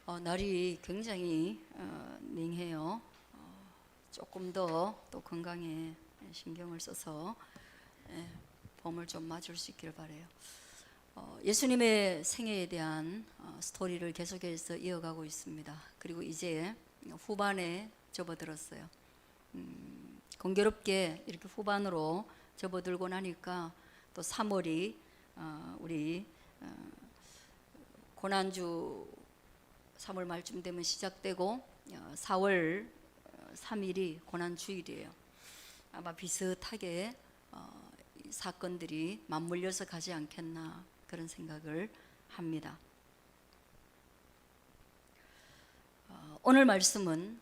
날이 굉장히 냉해요. 조금 더 또 건강에 신경을 써서 봄을 좀 맞을 수 있길 바라요. 예수님의 생애에 대한 스토리를 계속해서 이어가고 있습니다. 그리고 이제 후반에 접어들었어요. 공교롭게 이렇게 후반으로 접어들고 나니까 또 3월이 우리 고난주 3월 말쯤 되면 시작되고 4월 3일이 고난주일이에요. 아마 비슷하게 사건들이 맞물려서 가지 않겠나 그런 생각을 합니다. 오늘 말씀은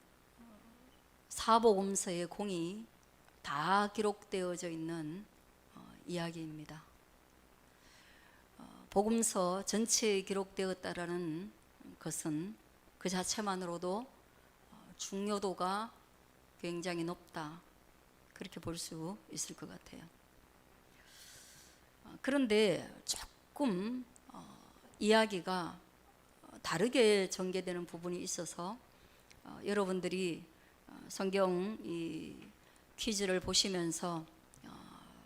사복음서의 공이 다 기록되어져 있는 이야기입니다. 복음서 전체에 기록되었다라는 것은 그 자체만으로도 중요도가 굉장히 높다, 그렇게 볼 수 있을 것 같아요. 그런데 조금 이야기가 다르게 전개되는 부분이 있어서 여러분들이 성경 이 퀴즈를 보시면서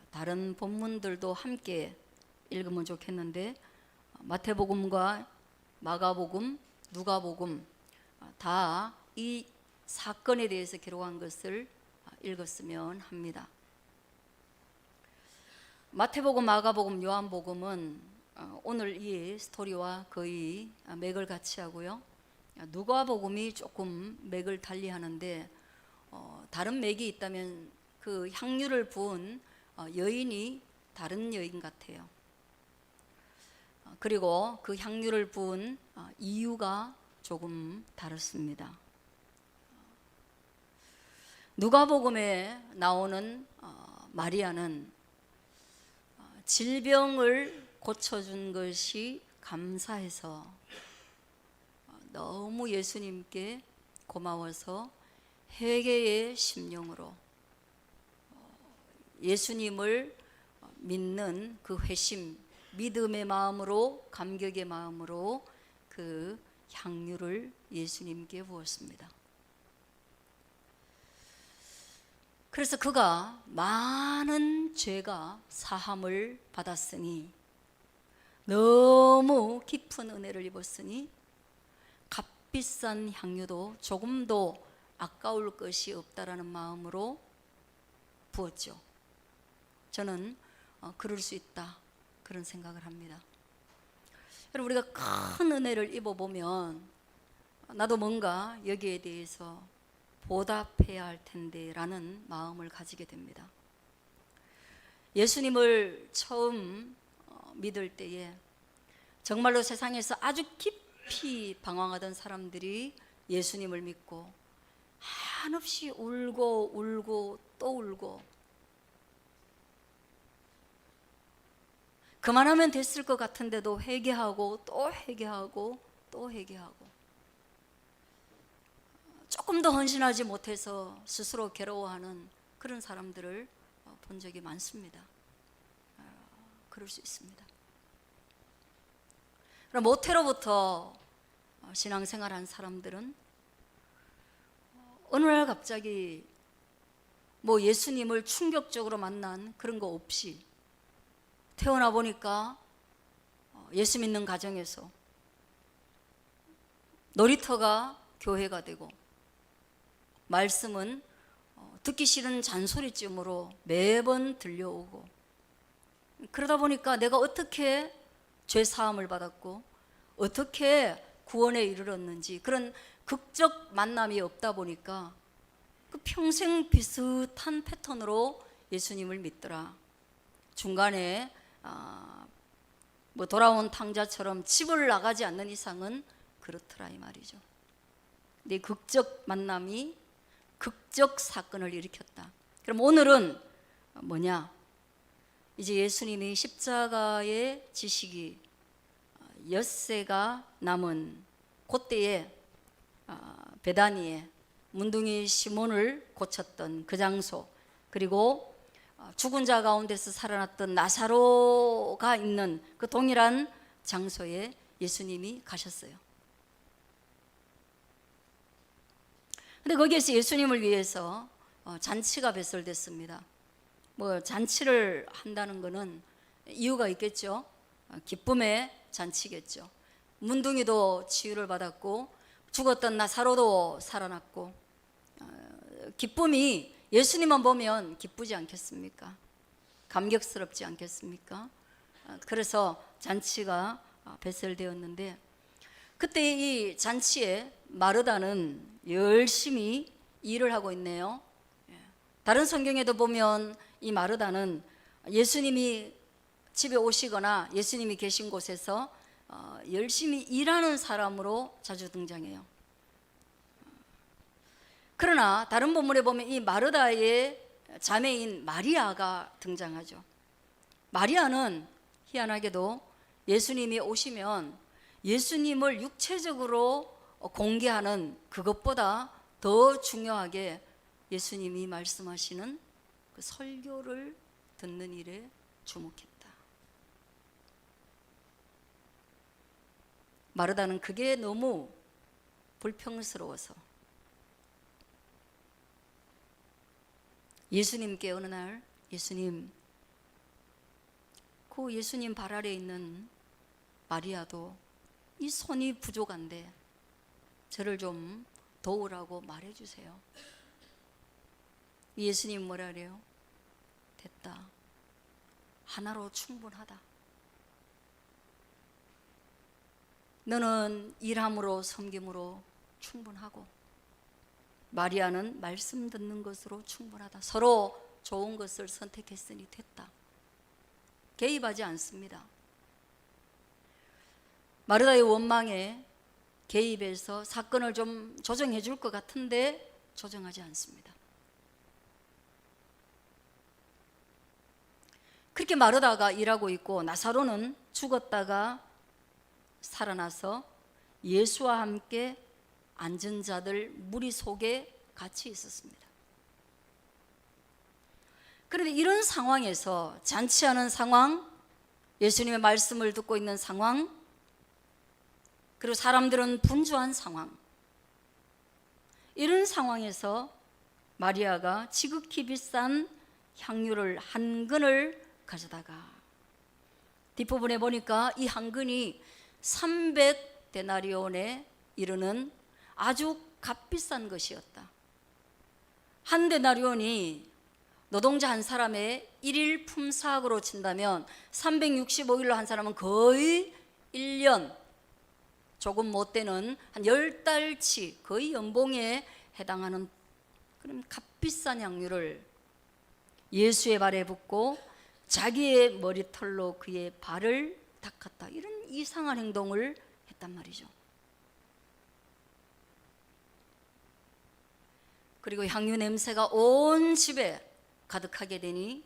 다른 본문들도 함께 읽으면 좋겠는데, 마태복음과 마가복음, 누가복음 다 이 사건에 대해서 기록한 것을 읽었으면 합니다. 마태복음, 마가복음, 요한복음은 오늘 이 스토리와 거의 맥을 같이 하고요. 누가복음이 조금 맥을 달리 하는데, 다른 맥이 있다면 그 향유를 부은 여인이 다른 여인 같아요. 그리고 그 향유를 부은 이유가 조금 다릅니다. 누가복음에 나오는 마리아는 질병을 고쳐준 것이 감사해서 너무 예수님께 고마워서 회개의 심령으로 예수님을 믿는 그 회심, 믿음의 마음으로, 감격의 마음으로 그 향유를 예수님께 부었습니다. 그래서 그가 많은 죄가 사함을 받았으니, 너무 깊은 은혜를 입었으니 값비싼 향유도 조금도 아까울 것이 없다라는 마음으로 부었죠. 저는 그럴 수 있다, 그런 생각을 합니다. 여러분, 우리가 큰 은혜를 입어보면 나도 뭔가 여기에 대해서 보답해야 할 텐데 라는 마음을 가지게 됩니다. 예수님을 처음 믿을 때에 정말로 세상에서 아주 깊이 방황하던 사람들이 예수님을 믿고 한없이 울고 울고 또 울고, 그만하면 됐을 것 같은데도 회개하고 또 회개하고 또 회개하고, 조금 더 헌신하지 못해서 스스로 괴로워하는 그런 사람들을 본 적이 많습니다. 그럴 수 있습니다. 그럼 모태로부터 신앙생활한 사람들은 어느 날 갑자기 뭐 예수님을 충격적으로 만난 그런 거 없이 태어나 보니까 예수 믿는 가정에서 놀이터가 교회가 되고, 말씀은 듣기 싫은 잔소리쯤으로 매번 들려오고, 그러다 보니까 내가 어떻게 죄 사함을 받았고 어떻게 구원에 이르렀는지 그런 극적 만남이 없다 보니까 그 평생 비슷한 패턴으로 예수님을 믿더라. 중간에 뭐 돌아온 탕자처럼 집을 나가지 않는 이상은 그렇더라 이 말이죠. 근데 극적 만남이 극적 사건을 일으켰다. 그럼 오늘은 뭐냐? 이제 예수님이 십자가의 지식이 엿새가 남은 그때에 베다니에 문둥이 시몬을 고쳤던 그 장소, 그리고 죽은 자 가운데서 살아났던 나사로가 있는 그 동일한 장소에 예수님이 가셨어요. 근데 거기에서 예수님을 위해서 잔치가 배설됐습니다. 뭐 잔치를 한다는 것은 이유가 있겠죠. 기쁨의 잔치겠죠. 문둥이도 치유를 받았고 죽었던 나사로도 살아났고, 기쁨이 예수님만 보면 기쁘지 않겠습니까? 감격스럽지 않겠습니까? 그래서 잔치가 배설되었는데, 그때 이 잔치에 마르다는 열심히 일을 하고 있네요. 다른 성경에도 보면 이 마르다는 예수님이 집에 오시거나 예수님이 계신 곳에서 열심히 일하는 사람으로 자주 등장해요. 그러나 다른 본문에 보면 이 마르다의 자매인 마리아가 등장하죠. 마리아는 희한하게도 예수님이 오시면 예수님을 육체적으로 공개하는 그것보다 더 중요하게 예수님이 말씀하시는 그 설교를 듣는 일에 주목했다. 마르다는 그게 너무 불평스러워서 예수님께 어느 날, 예수님, 그 예수님 발 아래 있는 마리아도 이 손이 부족한데 저를 좀 도우라고 말해주세요. 예수님 뭐라 그래요? 됐다. 하나로 충분하다. 너는 일함으로 섬김으로 충분하고 마리아는 말씀 듣는 것으로 충분하다. 서로 좋은 것을 선택했으니 됐다. 개입하지 않습니다. 마르다의 원망에 개입해서 사건을 좀 조정해 줄 것 같은데 조정하지 않습니다. 그렇게 마르다가 일하고 있고 나사로는 죽었다가 살아나서 예수와 함께 앉은 자들 무리 속에 같이 있었습니다. 그런데 이런 상황에서 잔치하는 상황, 예수님의 말씀을 듣고 있는 상황, 그리고 사람들은 분주한 상황, 이런 상황에서 마리아가 지극히 비싼 향유를 한 근을 가져다가, 뒷부분에 보니까 이 한 근이 300데나리온에 이르는 아주 값비싼 것이었다. 한 데나리온이 노동자 한 사람의 일일 품삯으로 친다면 365일로 한 사람은 거의 1년 조금 못 되는 한 10달치 거의 연봉에 해당하는 그런 값비싼 향유를 예수의 발에 붓고 자기의 머리털로 그의 발을 닦았다. 이런 이상한 행동을 했단 말이죠. 그리고 향유 냄새가 온 집에 가득하게 되니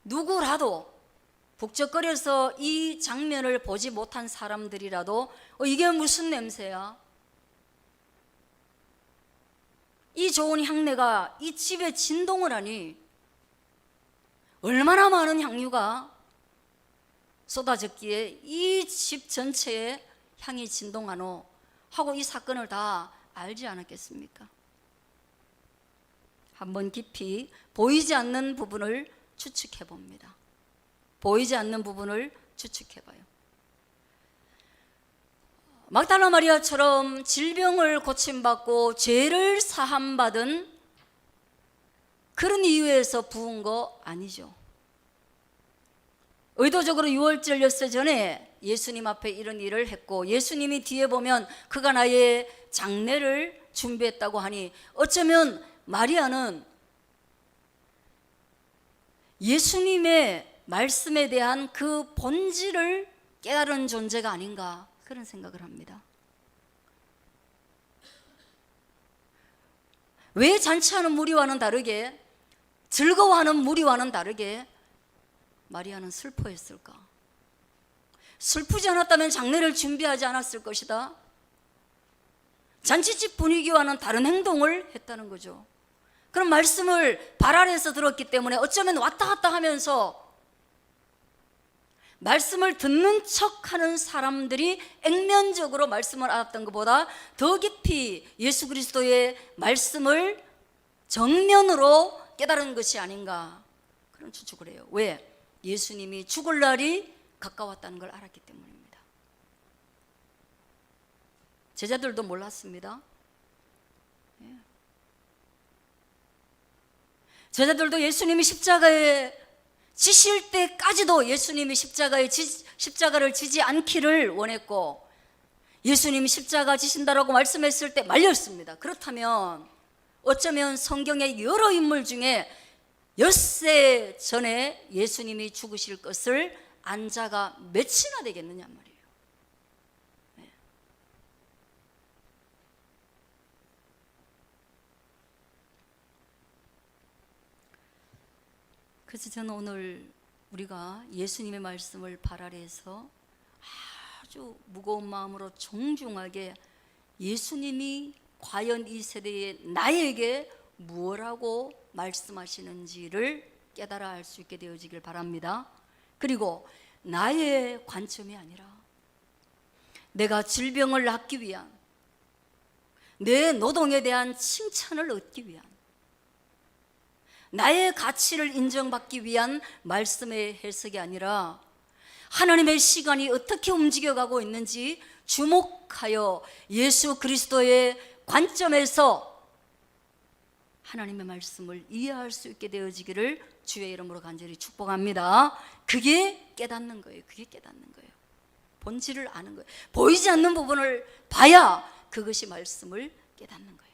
누구라도 북적거려서 이 장면을 보지 못한 사람들이라도 이게 무슨 냄새야? 이 좋은 향내가 이 집에 진동을 하니 얼마나 많은 향유가 쏟아졌기에 이 집 전체에 향이 진동하노 하고 이 사건을 다 알지 않았겠습니까? 한번 깊이 보이지 않는 부분을 추측해 봅니다. 보이지 않는 부분을 추측해 봐요. 막달라 마리아처럼 질병을 고침받고 죄를 사함받은 그런 이유에서 부은 거 아니죠. 의도적으로 유월절 엿새 전에 예수님 앞에 이런 일을 했고 예수님이 뒤에 보면 그가 나의 장례를 준비했다고 하니 어쩌면 마리아는 예수님의 말씀에 대한 그 본질을 깨달은 존재가 아닌가 그런 생각을 합니다. 왜 잔치하는 무리와는 다르게 즐거워하는 무리와는 다르게 마리아는 슬퍼했을까? 슬프지 않았다면 장례를 준비하지 않았을 것이다. 잔치집 분위기와는 다른 행동을 했다는 거죠. 그런 말씀을 발 아래에서 들었기 때문에 어쩌면 왔다 갔다 하면서 말씀을 듣는 척하는 사람들이 액면적으로 말씀을 알았던 것보다 더 깊이 예수 그리스도의 말씀을 정면으로 깨달은 것이 아닌가, 그런 추측을 해요. 왜? 예수님이 죽을 날이 가까웠다는 걸 알았기 때문입니다. 제자들도 몰랐습니다. 제자들도 예수님이 십자가에 지실 때까지도 예수님이 십자가를 지지 않기를 원했고, 예수님이 십자가 지신다라고 말씀했을 때 말렸습니다. 그렇다면 어쩌면 성경의 여러 인물 중에 엿새 전에 예수님이 죽으실 것을 안 자가 몇이나 되겠느냐 말이에요. 네. 그래서 저는 오늘 우리가 예수님의 말씀을 발 아래에서 아주 무거운 마음으로 정중하게 예수님이 과연 이 세대에 나에게 무엇라고 말씀하시는지를 깨달아 알 수 있게 되어지길 바랍니다. 그리고 나의 관점이 아니라 내가 질병을 낫기 위한, 내 노동에 대한 칭찬을 얻기 위한, 나의 가치를 인정받기 위한 말씀의 해석이 아니라 하나님의 시간이 어떻게 움직여가고 있는지 주목하여 예수 그리스도의 관점에서 하나님의 말씀을 이해할 수 있게 되어지기를 주의 이름으로 간절히 축복합니다. 그게 깨닫는 거예요. 그게 깨닫는 거예요. 본질을 아는 거예요. 보이지 않는 부분을 봐야 그것이 말씀을 깨닫는 거예요.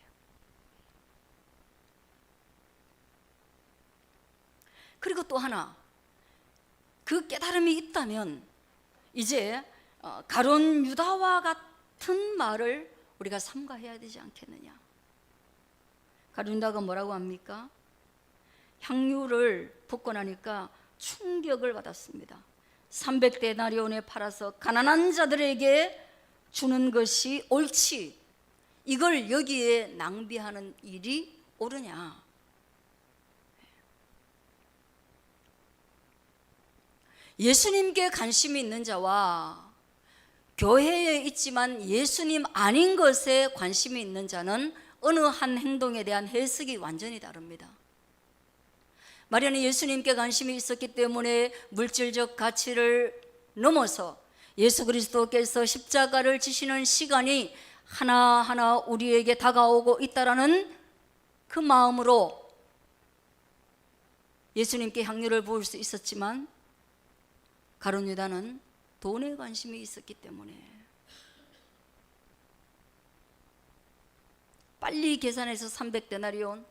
그리고 또 하나, 그 깨달음이 있다면 이제 가룟 유다와 같은 말을 우리가 삼가해야 되지 않겠느냐. 가룟 유다가 뭐라고 합니까? 향유를 붓고 나니까 충격을 받았습니다. 300데나리온에 팔아서 가난한 자들에게 주는 것이 옳지, 이걸 여기에 낭비하는 일이 옳으냐. 예수님께 관심이 있는 자와 교회에 있지만 예수님 아닌 것에 관심이 있는 자는 어느 한 행동에 대한 해석이 완전히 다릅니다. 마리아는 예수님께 관심이 있었기 때문에 물질적 가치를 넘어서 예수 그리스도께서 십자가를 지시는 시간이 하나하나 우리에게 다가오고 있다라는 그 마음으로 예수님께 향유를 부을 수 있었지만, 가룟 유다는 돈에 관심이 있었기 때문에 빨리 계산해서 300데나리온,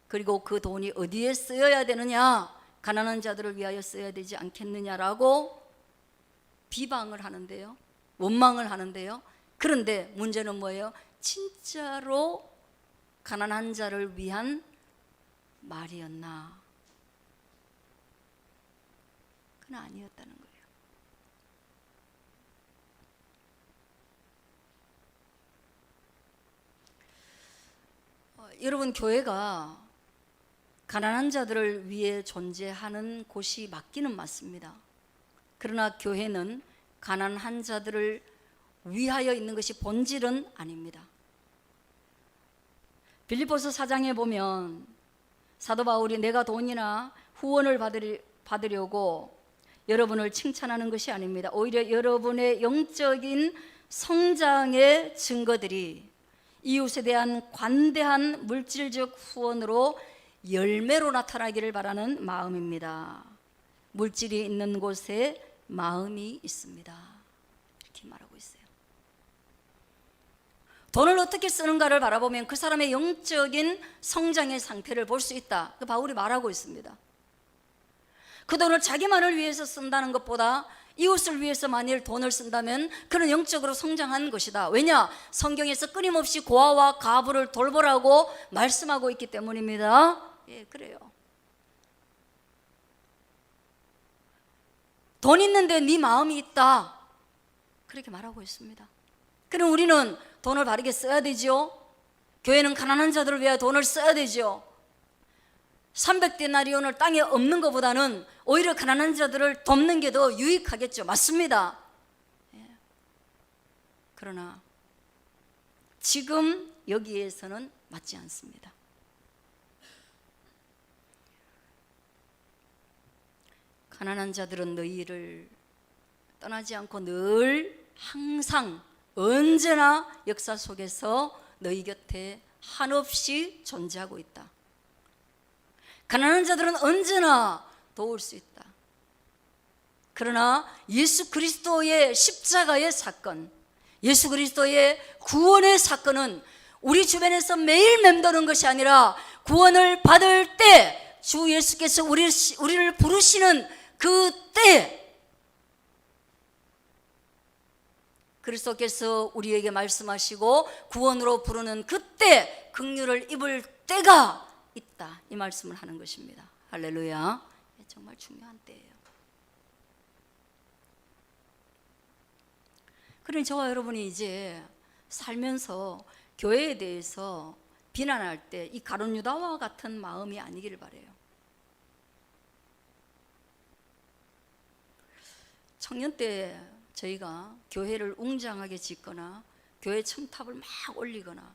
그리고 그 돈이 어디에 쓰여야 되느냐, 가난한 자들을 위하여 써야 되지 않겠느냐라고 비방을 하는데요, 원망을 하는데요. 그런데 문제는 뭐예요? 진짜로 가난한 자를 위한 말이었나? 그건 아니었다는 거예요. 여러분, 교회가 가난한 자들을 위해 존재하는 곳이 맞기는 맞습니다. 그러나 교회는 가난한 자들을 위하여 있는 것이 본질은 아닙니다. 빌립보서 4장에 보면 사도 바울이 내가 돈이나 후원을 받으려고 여러분을 칭찬하는 것이 아닙니다. 오히려 여러분의 영적인 성장의 증거들이 이웃에 대한 관대한 물질적 후원으로 열매로 나타나기를 바라는 마음입니다. 물질이 있는 곳에 마음이 있습니다. 이렇게 말하고 있어요. 돈을 어떻게 쓰는가를 바라보면 그 사람의 영적인 성장의 상태를 볼 수 있다. 그 바울이 말하고 있습니다. 그 돈을 자기만을 위해서 쓴다는 것보다 이웃을 위해서 만일 돈을 쓴다면 그는 영적으로 성장한 것이다. 왜냐? 성경에서 끊임없이 고아와 과부를 돌보라고 말씀하고 있기 때문입니다. 예, 그래요. 돈 있는데 네 마음이 있다, 그렇게 말하고 있습니다. 그럼 우리는 돈을 바르게 써야 되죠. 교회는 가난한 자들을 위해 돈을 써야 되죠. 300데나리온을 땅에 없는 것보다는 오히려 가난한 자들을 돕는 게 더 유익하겠죠. 맞습니다. 그러나 지금 여기에서는 맞지 않습니다. 가난한 자들은 너희를 떠나지 않고 늘 항상 언제나 역사 속에서 너희 곁에 한없이 존재하고 있다. 가난한 자들은 언제나 도울 수 있다. 그러나 예수 그리스도의 십자가의 사건, 예수 그리스도의 구원의 사건은 우리 주변에서 매일 맴도는 것이 아니라 구원을 받을 때 주 예수께서 우리를 부르시는 그때 그리스도께서 우리에게 말씀하시고 구원으로 부르는 그때 긍휼을 입을 때가 있다, 이 말씀을 하는 것입니다. 할렐루야. 정말 중요한 때예요. 그러니 저와 여러분이 이제 살면서 교회에 대해서 비난할 때 이 가룟 유다와 같은 마음이 아니기를 바라요. 청년 때 저희가 교회를 웅장하게 짓거나 교회 첨탑을 막 올리거나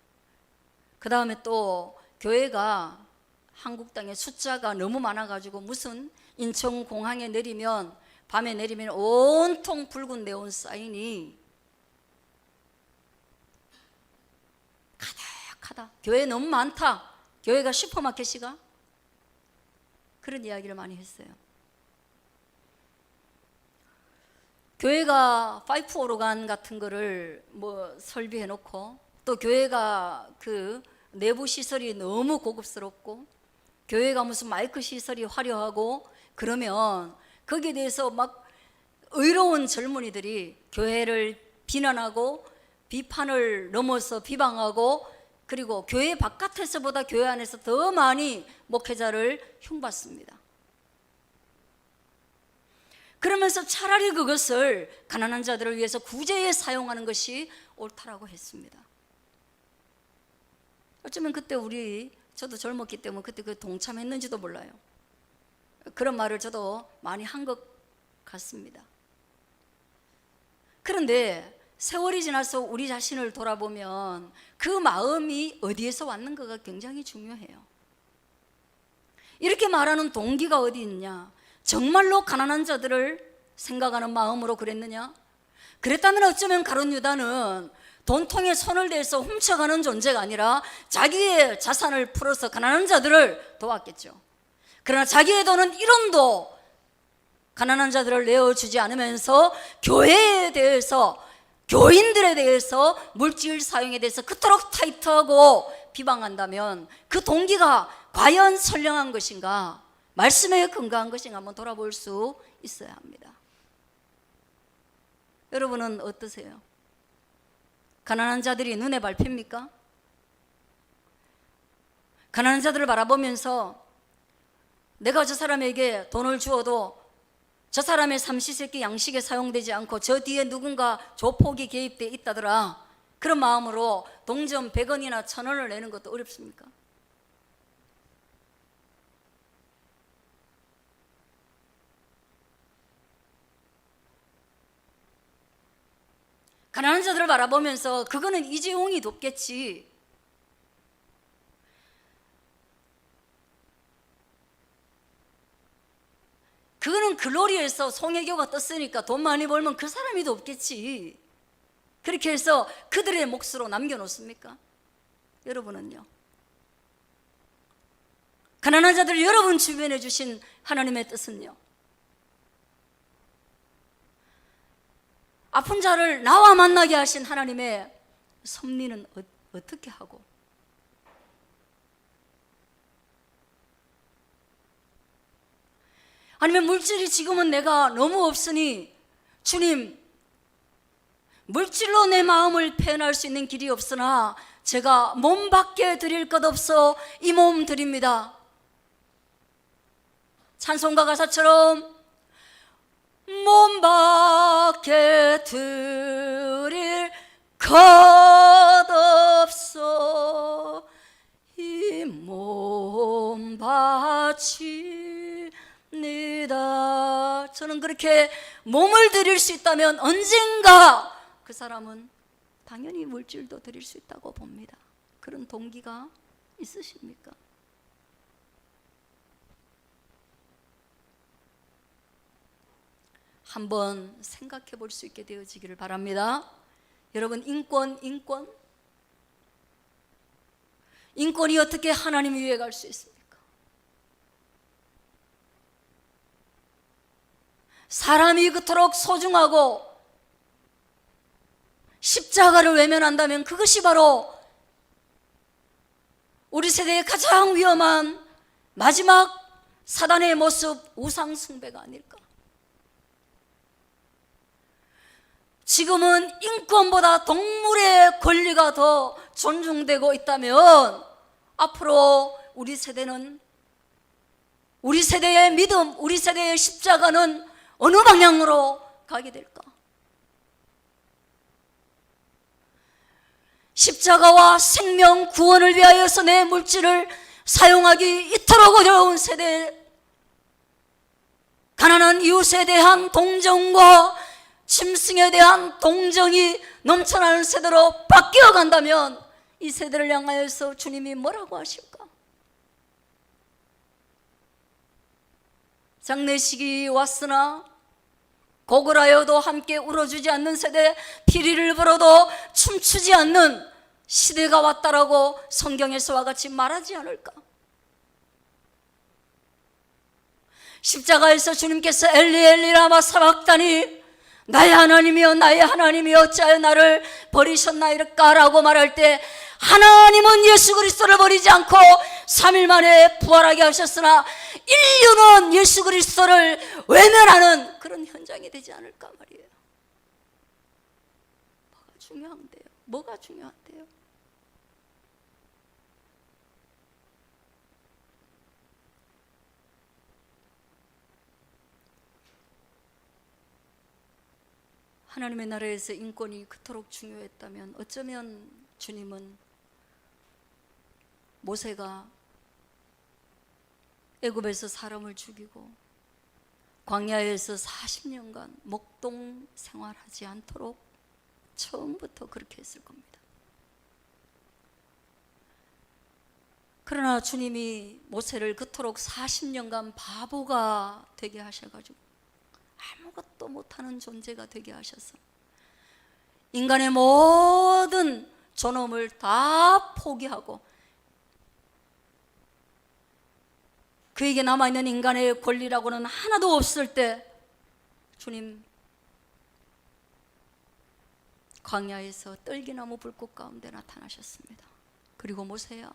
그 다음에 또 교회가 한국 땅에 숫자가 너무 많아가지고 무슨 인천공항에 내리면 밤에 내리면 온통 붉은 네온 사인이 가득하다, 교회 너무 많다, 교회가 슈퍼마켓이가, 그런 이야기를 많이 했어요. 교회가 파이프 오르간 같은 거를 뭐 설비해 놓고 또 교회가 그 내부 시설이 너무 고급스럽고 교회가 무슨 마이크 시설이 화려하고 그러면 거기에 대해서 막 의로운 젊은이들이 교회를 비난하고 비판을 넘어서 비방하고 그리고 교회 바깥에서보다 교회 안에서 더 많이 목회자를 흉받습니다. 그러면서 차라리 그것을 가난한 자들을 위해서 구제에 사용하는 것이 옳다라고 했습니다. 어쩌면 그때 저도 젊었기 때문에 그때 그 동참했는지도 몰라요. 그런 말을 저도 많이 한 것 같습니다. 그런데 세월이 지나서 우리 자신을 돌아보면 그 마음이 어디에서 왔는가가 굉장히 중요해요. 이렇게 말하는 동기가 어디 있냐? 정말로 가난한 자들을 생각하는 마음으로 그랬느냐? 그랬다면 어쩌면 가룟 유다는 돈통에 손을 대서 훔쳐가는 존재가 아니라 자기의 자산을 풀어서 가난한 자들을 도왔겠죠. 그러나 자기의 돈은 1원도 가난한 자들을 내어주지 않으면서 교회에 대해서, 교인들에 대해서, 물질 사용에 대해서 그토록 타이트하고 비방한다면 그 동기가 과연 선량한 것인가, 말씀에 근거한 것인가 한번 돌아볼 수 있어야 합니다. 여러분은 어떠세요? 가난한 자들이 눈에 밟힙니까? 가난한 자들을 바라보면서 내가 저 사람에게 돈을 주어도 저 사람의 삼시세끼 양식에 사용되지 않고 저 뒤에 누군가 조폭이 개입되어 있다더라, 그런 마음으로 동전 100원이나 1000원을 내는 것도 어렵습니까? 가난한 자들을 바라보면서 그거는 이재용이 돕겠지, 그거는 글로리에서 송혜교가 떴으니까 돈 많이 벌면 그 사람이 돕겠지, 그렇게 해서 그들의 몫으로 남겨놓습니까? 여러분은요? 가난한 자들 여러분 주변에 주신 하나님의 뜻은요? 아픈 자를 나와 만나게 하신 하나님의 섭리는 어떻게 하고, 아니면 물질이 지금은 내가 너무 없으니 주님, 물질로 내 마음을 표현할 수 있는 길이 없으나 제가 몸밖에 드릴 것 없어 이 몸 드립니다. 찬송가 가사처럼 몸밖에 드릴 것 없어 이 몸 바쳐 바칩니다. 저는 그렇게 몸을 드릴 수 있다면 언젠가 그 사람은 당연히 물질도 드릴 수 있다고 봅니다. 그런 동기가 있으십니까? 한번 생각해 볼 수 있게 되어지기를 바랍니다. 여러분, 인권이 어떻게 하나님 위에 갈 수 있습니까? 사람이 그토록 소중하고 십자가를 외면한다면 그것이 바로 우리 세대의 가장 위험한 마지막 사단의 모습, 우상 숭배가 아닐까? 지금은 인권보다 동물의 권리가 더 존중되고 있다면 앞으로 우리 세대는, 우리 세대의 믿음, 우리 세대의 십자가는 어느 방향으로 가게 될까? 십자가와 생명 구원을 위하여서 내 물질을 사용하기 이토록 어려운 세대, 가난한 이웃에 대한 동정과 짐승에 대한 동정이 넘쳐나는 세대로 바뀌어 간다면 이 세대를 향하여서 주님이 뭐라고 하실까? 장례식이 왔으나 곡을 하여도 함께 울어주지 않는 세대, 피리를 불어도 춤추지 않는 시대가 왔다라고 성경에서와 같이 말하지 않을까? 십자가에서 주님께서 엘리 엘리 라마 사박다니, 나의 하나님이여 나의 하나님이여 어찌하여 나를 버리셨나이까 라고 말할 때 하나님은 예수 그리스도를 버리지 않고 3일 만에 부활하게 하셨으나 인류는 예수 그리스도를 외면하는 그런 현장이 되지 않을까 말이에요. 뭐가 중요한데요? 뭐가 중요한데요? 하나님의 나라에서 인권이 그토록 중요했다면 어쩌면 주님은 모세가 애굽에서 사람을 죽이고 광야에서 40년간 목동 생활하지 않도록 처음부터 그렇게 했을 겁니다. 그러나 주님이 모세를 그토록 40년간 바보가 되게 하셔가지고 아무것도 못하는 존재가 되게 하셔서 인간의 모든 존엄을 다 포기하고 그에게 남아있는 인간의 권리라고는 하나도 없을 때 주님 광야에서 떨기나무 불꽃 가운데 나타나셨습니다. 그리고 모세야,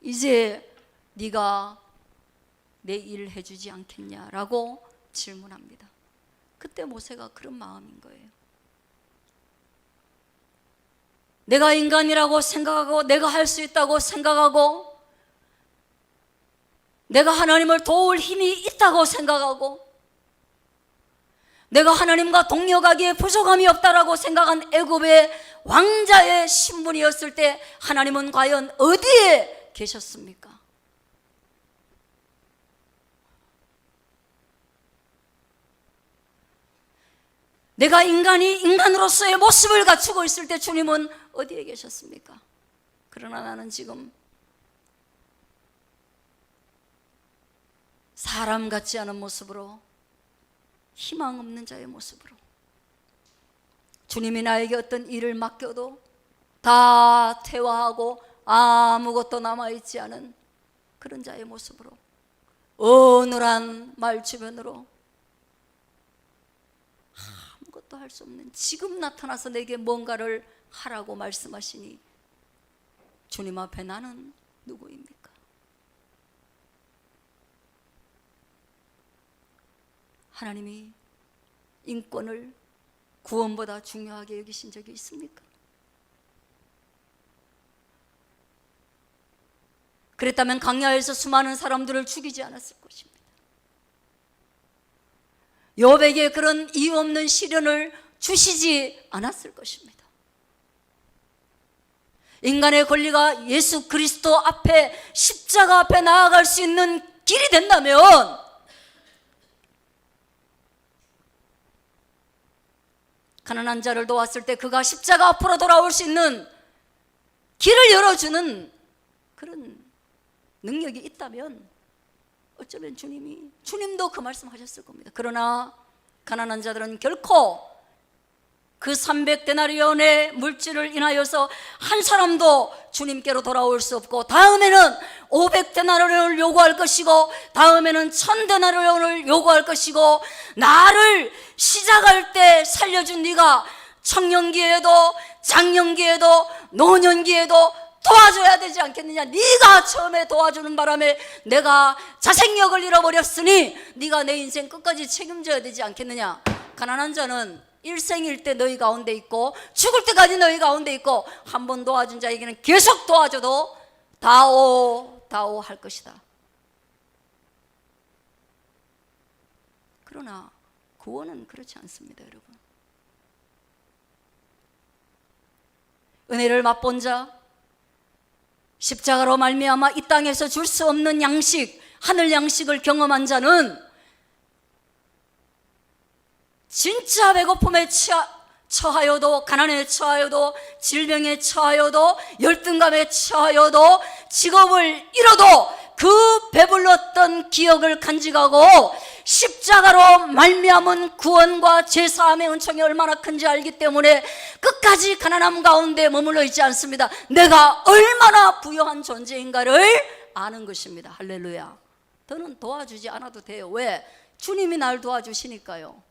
이제 네가 내 일을 해주지 않겠냐라고 질문합니다. 그때 모세가 그런 마음인 거예요. 내가 인간이라고 생각하고 내가 할 수 있다고 생각하고 내가 하나님을 도울 힘이 있다고 생각하고 내가 하나님과 동력하기에 부족함이 없다라고 생각한 애굽의 왕자의 신분이었을 때 하나님은 과연 어디에 계셨습니까? 내가 인간이 인간으로서의 모습을 갖추고 있을 때 주님은 어디에 계셨습니까? 그러나 나는 지금 사람 같지 않은 모습으로, 희망 없는 자의 모습으로 주님이 나에게 어떤 일을 맡겨도 다 퇴화하고 아무것도 남아있지 않은 그런 자의 모습으로 어눌한 말 주변으로 아무것도 할 수 없는, 지금 나타나서 내게 뭔가를 하라고 말씀하시니 주님 앞에 나는 누구입니까? 하나님이 인권을 구원보다 중요하게 여기신 적이 있습니까? 그랬다면 광야에서 수많은 사람들을 죽이지 않았을 것입니다. 욥에게 그런 이유 없는 시련을 주시지 않았을 것입니다. 인간의 권리가 예수 그리스도 앞에, 십자가 앞에 나아갈 수 있는 길이 된다면 가난한 자를 도왔을 때 그가 십자가 앞으로 돌아올 수 있는 길을 열어주는 그런 능력이 있다면 어쩌면 주님도 그 말씀하셨을 겁니다. 그러나 가난한 자들은 결코 그 300데나리온의 물질을 인하여서 한 사람도 주님께로 돌아올 수 없고, 다음에는 500데나리온을 요구할 것이고, 다음에는 1000데나리온을 요구할 것이고, 나를 시작할 때 살려준 네가 청년기에도 장년기에도 노년기에도 도와줘야 되지 않겠느냐. 네가 처음에 도와주는 바람에 내가 자생력을 잃어버렸으니 네가 내 인생 끝까지 책임져야 되지 않겠느냐. 가난한 자는 일생일 때 너희 가운데 있고 죽을 때까지 너희 가운데 있고, 한 번 도와준 자에게는 계속 도와줘도 다오 할 것이다. 그러나 구원은 그렇지 않습니다, 여러분. 은혜를 맛본 자, 십자가로 말미암아 이 땅에서 줄 수 없는 양식, 하늘 양식을 경험한 자는 진짜 배고픔에 처하여도, 가난에 처하여도, 질병에 처하여도, 열등감에 처하여도, 직업을 잃어도 그 배불렀던 기억을 간직하고 십자가로 말미암은 구원과 죄사함의 은총이 얼마나 큰지 알기 때문에 끝까지 가난함 가운데 머물러 있지 않습니다. 내가 얼마나 부유한 존재인가를 아는 것입니다. 할렐루야. 더는 도와주지 않아도 돼요. 왜? 주님이 날 도와주시니까요.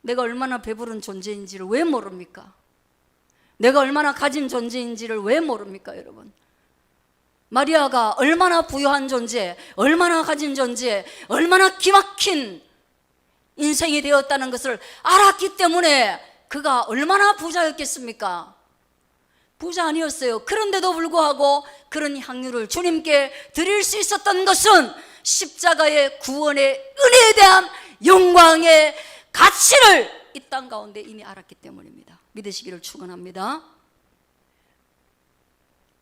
내가 얼마나 배부른 존재인지를 왜 모릅니까? 내가 얼마나 가진 존재인지를 왜 모릅니까, 여러분? 마리아가 얼마나 부유한 존재, 얼마나 가진 존재, 얼마나 기막힌 인생이 되었다는 것을 알았기 때문에 그가 얼마나 부자였겠습니까? 부자 아니었어요. 그런데도 불구하고 그런 향유를 주님께 드릴 수 있었던 것은 십자가의 구원의 은혜에 대한 영광의 가치를 이 땅 가운데 이미 알았기 때문입니다. 믿으시기를 축원합니다.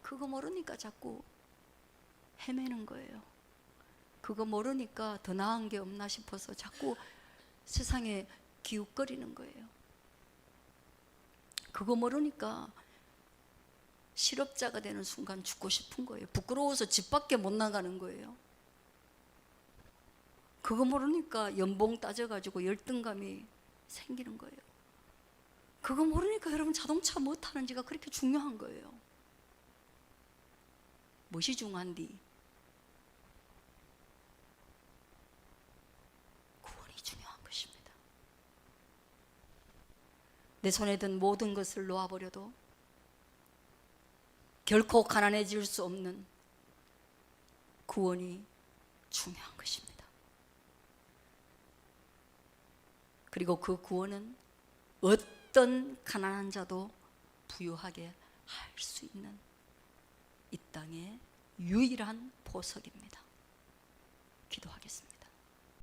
그거 모르니까 자꾸 헤매는 거예요. 그거 모르니까 더 나은 게 없나 싶어서 자꾸 세상에 기웃거리는 거예요. 그거 모르니까 실업자가 되는 순간 죽고 싶은 거예요. 부끄러워서 집 밖에 못 나가는 거예요. 그거 모르니까 연봉 따져가지고 열등감이 생기는 거예요. 그거 모르니까 여러분 자동차 뭐 타는지가 그렇게 중요한 거예요. 무엇이 중요한디? 구원이 중요한 것입니다. 내 손에 든 모든 것을 놓아버려도 결코 가난해질 수 없는 구원이 중요한 것입니다. 그리고 그 구원은 어떤 가난한 자도 부유하게 할 수 있는 이 땅의 유일한 보석입니다. 기도하겠습니다.